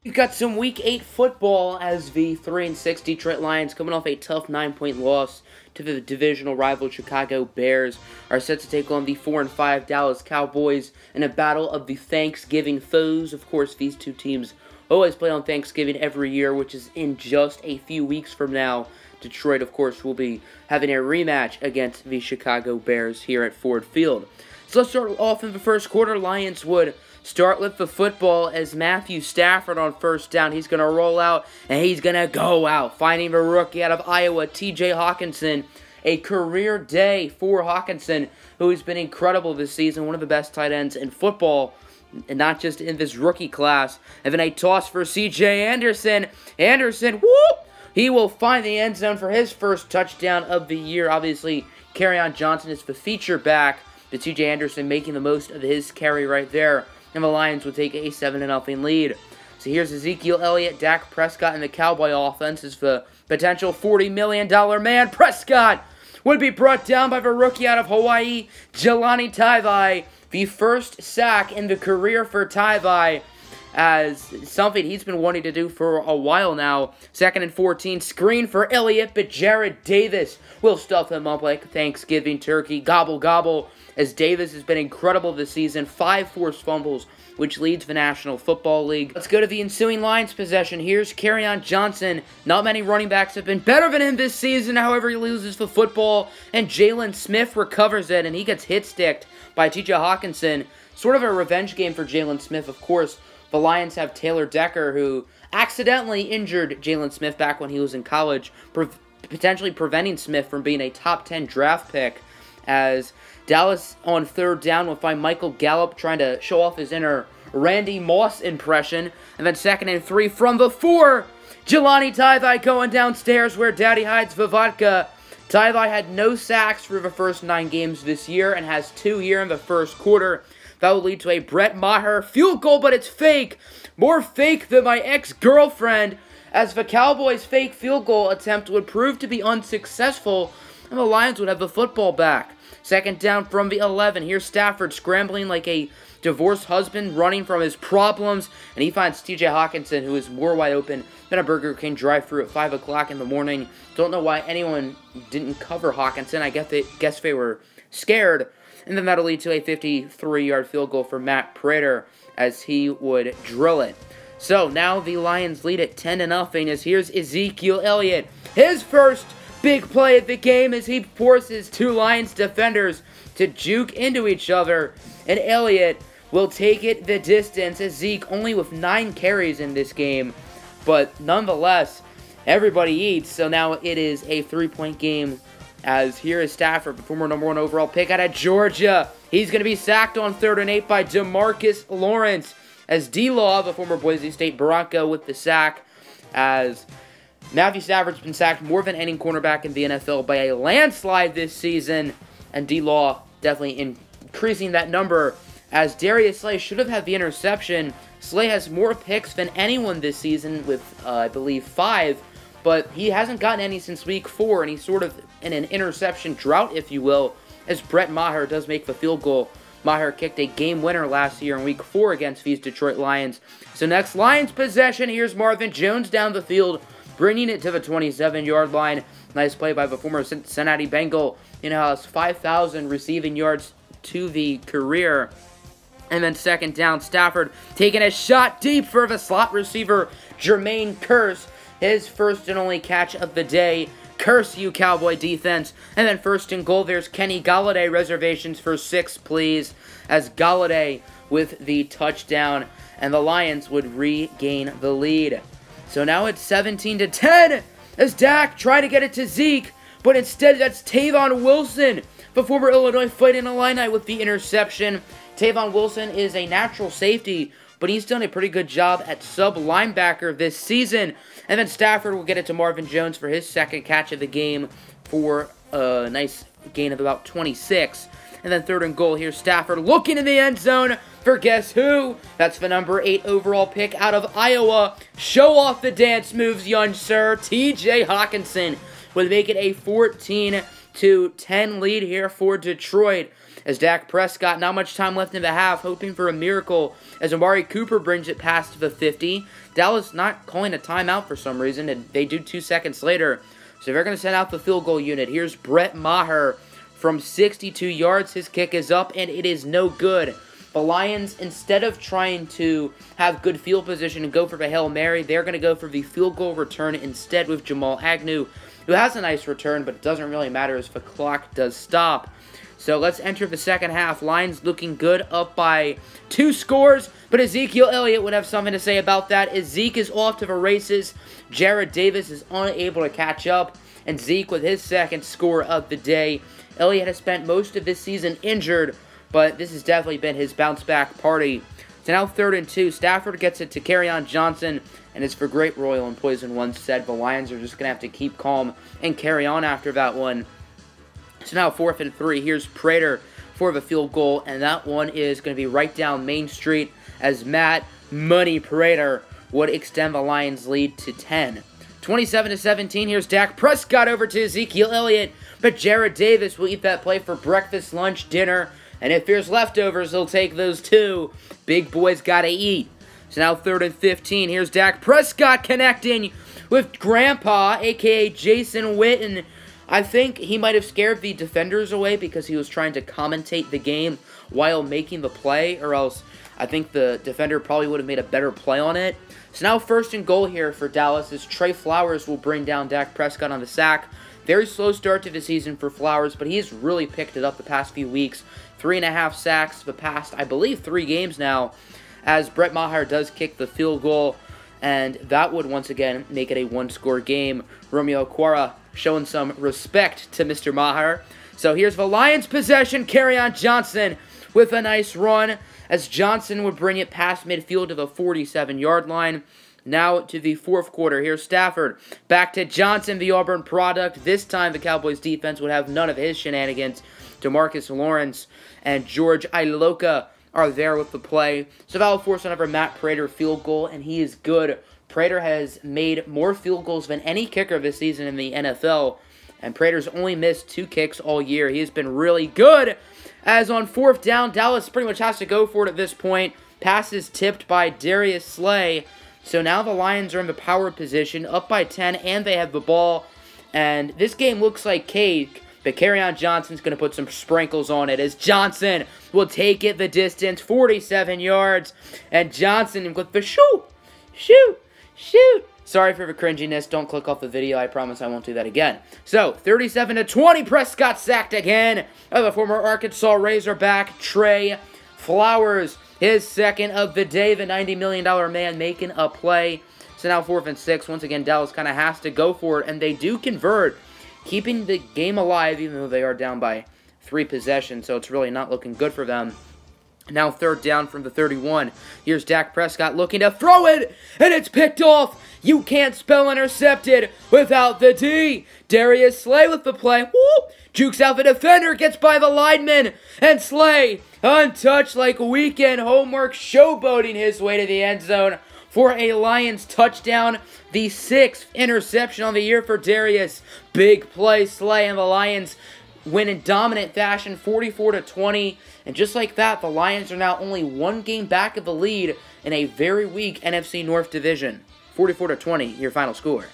We've got some Week 8 football as the 3-6 Detroit Lions, coming off a tough 9-point loss to the divisional rival Chicago Bears, are set to take on the 4-5 Dallas Cowboys in a battle of the Thanksgiving foes. Of course, these two teams always play on Thanksgiving every year, which is in just a few weeks from now. Detroit, of course, will be having a rematch against the Chicago Bears here at Ford Field. So let's start off in the first quarter. Lions would start with the football as Matthew Stafford on first down. He's going to roll out, and he's going to go out, finding the rookie out of Iowa, T.J. Hawkinson. A career day for Hawkinson, who has been incredible this season, one of the best tight ends in football, and not just in this rookie class. And then a toss for C.J. Anderson. Anderson, whoop! He will find the end zone for his first touchdown of the year. Obviously, Kerryon Johnson is the feature back, but C.J. Anderson making the most of his carry right there. And the Lions would take a 7-0 lead. So here's Ezekiel Elliott, Dak Prescott, and the Cowboy offense is the potential $40 million man. Prescott would be brought down by the rookie out of Hawaii, Jelani Taivai. The first sack in the career for Taivai, as something he's been wanting to do for a while now. 2nd and 14, screen for Elliott, but Jared Davis will stuff him up like Thanksgiving turkey. Gobble, gobble, as Davis has been incredible this season. 5 forced fumbles, which leads the National Football League. Let's go to the ensuing Lions possession. Here's Kerryon Johnson. Not many running backs have been better than him this season. However, he loses the football, and Jalen Smith recovers it, and he gets hit-sticked by T.J. Hawkinson. Sort of a revenge game for Jalen Smith, of course. The Lions have Taylor Decker, who accidentally injured Jalen Smith back when he was in college, potentially preventing Smith from being a top 10 draft pick, as Dallas on third down will find Michael Gallup trying to show off his inner Randy Moss impression. And then 2nd and 3 from the 4. Jelani Taivai going downstairs where Daddy hides the vodka. Taivai had no sacks for the first 9 games this year and has 2 here in the first quarter. That will lead to a Brett Maher field goal, but it's fake. More fake than my ex-girlfriend, as the Cowboys' fake field goal attempt would prove to be unsuccessful, and the Lions would have the football back. 2nd down from the 11. Here's Stafford scrambling like a divorced husband, running from his problems, and he finds T.J. Hawkinson, who is more wide open than a Burger King drive-thru at 5 o'clock in the morning. Don't know why anyone didn't cover Hawkinson. I guess they were scared. And then that'll lead to a 53-yard field goal for Matt Prater as he would drill it. So now the Lions lead at 10-0 as here's Ezekiel Elliott. His first big play of the game as he forces 2 Lions defenders to juke into each other. And Elliott will take it the distance as Zeke only with 9 carries in this game. But nonetheless, everybody eats. So now it is a 3-point game. As here is Stafford, the former #1 overall pick out of Georgia. He's going to be sacked on 3rd and 8 by DeMarcus Lawrence. As D-Law, the former Boise State Bronco, with the sack. As Matthew Stafford's been sacked more than any cornerback in the NFL by a landslide this season. And D-Law definitely increasing that number. As Darius Slay should have had the interception. Slay has more picks than anyone this season with, I believe, 5. But he hasn't gotten any since week 4, and he's sort of in an interception drought, if you will, as Brett Maher does make the field goal. Maher kicked a game winner last year in week 4 against these Detroit Lions. So next Lions possession, here's Marvin Jones down the field, bringing it to the 27-yard line. Nice play by the former Cincinnati Bengal. He now has 5,000 receiving yards to the career. And then 2nd down, Stafford taking a shot deep for the slot receiver, Jermaine Kearse. His first and only catch of the day. Curse you, Cowboy defense. And then 1st and goal, there's Kenny Golladay. Reservations for 6, please. As Golladay with the touchdown. And the Lions would regain the lead. So now it's 17-10. As Dak tried to get it to Zeke. But instead, that's Tavon Wilson, the former Illinois Fighting Illini, with the interception. Tavon Wilson is a natural safety, but he's done a pretty good job at sub-linebacker this season. And then Stafford will get it to Marvin Jones for his 2nd catch of the game for a nice gain of about 26. And then 3rd and goal, here's Stafford looking in the end zone for guess who? That's the number 8 overall pick out of Iowa. Show off the dance moves, young sir. T.J. Hawkinson would make it a 14-10 lead here for Detroit. As Dak Prescott, not much time left in the half, hoping for a miracle as Amari Cooper brings it past the 50. Dallas not calling a timeout for some reason, and they do 2 seconds later. So they're going to send out the field goal unit. Here's Brett Maher from 62 yards. His kick is up, and it is no good. The Lions, instead of trying to have good field position and go for the Hail Mary, they're going to go for the field goal return instead with Jamal Agnew, who has a nice return, but it doesn't really matter as the clock does stop. So let's enter the second half. Lions looking good, up by 2 scores, but Ezekiel Elliott would have something to say about that. As Zeke is off to the races, Jared Davis is unable to catch up, and Zeke with his second score of the day. Elliott has spent most of this season injured, but this has definitely been his bounce-back party. So now 3rd and 2. Stafford gets it to Kerryon Johnson, and it's for Great Royal and Poison once said. The Lions are just going to have to keep calm and carry on after that one. So now 4th and 3. Here's Prater for the field goal, and that one is going to be right down Main Street as Matt Money Prater would extend the Lions' lead to 10. 27-17. Here's Dak Prescott over to Ezekiel Elliott, but Jared Davis will eat that play for breakfast, lunch, dinner, and if there's leftovers, he'll take those too. Big boys gotta eat. So now 3rd and 15. Here's Dak Prescott connecting with Grandpa, a.k.a. Jason Witten. I think he might have scared the defenders away because he was trying to commentate the game while making the play, or else I think the defender probably would have made a better play on it. So now 1st and goal here for Dallas as Trey Flowers will bring down Dak Prescott on the sack. Very slow start to the season for Flowers, but he's really picked it up the past few weeks. 3.5 sacks the past, I believe, 3 games now, as Brett Maher does kick the field goal, and that would once again make it a 1-score game. Romeo Okwara showing some respect to Mr. Maher. So here's the Lions' possession. Kerryon Johnson with a nice run, as Johnson would bring it past midfield to the 47-yard line. Now to the 4th quarter. Here's Stafford. Back to Johnson, the Auburn product. This time the Cowboys defense would have none of his shenanigans. DeMarcus Lawrence and George Iloka are there with the play. So that will force another Matt Prater field goal, and he is good. Prater has made more field goals than any kicker this season in the NFL, and Prater's only missed 2 kicks all year. He has been really good, as on 4th down, Dallas pretty much has to go for it at this point. Passes tipped by Darius Slay. So now the Lions are in the power position, up by 10, and they have the ball. And this game looks like cake, but Kerryon Johnson's going to put some sprinkles on it, as Johnson will take it the distance, 47 yards. And Johnson with the shoot. Sorry for the cringiness. Don't click off the video. I promise I won't do that again. So, 37-20. Prescott sacked again by the former Arkansas Razorback, Trey Flowers. His second of the day, the $90 million man making a play. So now 4th and 6. Once again, Dallas kind of has to go for it, and they do convert, keeping the game alive even though they are down by 3 possessions. So it's really not looking good for them. Now 3rd down from the 31. Here's Dak Prescott looking to throw it, and it's picked off. You can't spell intercepted without the D. Darius Slay with the play. Woo! Jukes out the defender, gets by the lineman, and Slay, untouched like weekend homework, showboating his way to the end zone for a Lions touchdown. The 6th interception on the year for Darius. Big play, Slay, and the Lions win in dominant fashion, 44-20. And just like that, the Lions are now only 1 game back of the lead in a very weak NFC North division. 44-20, your final score.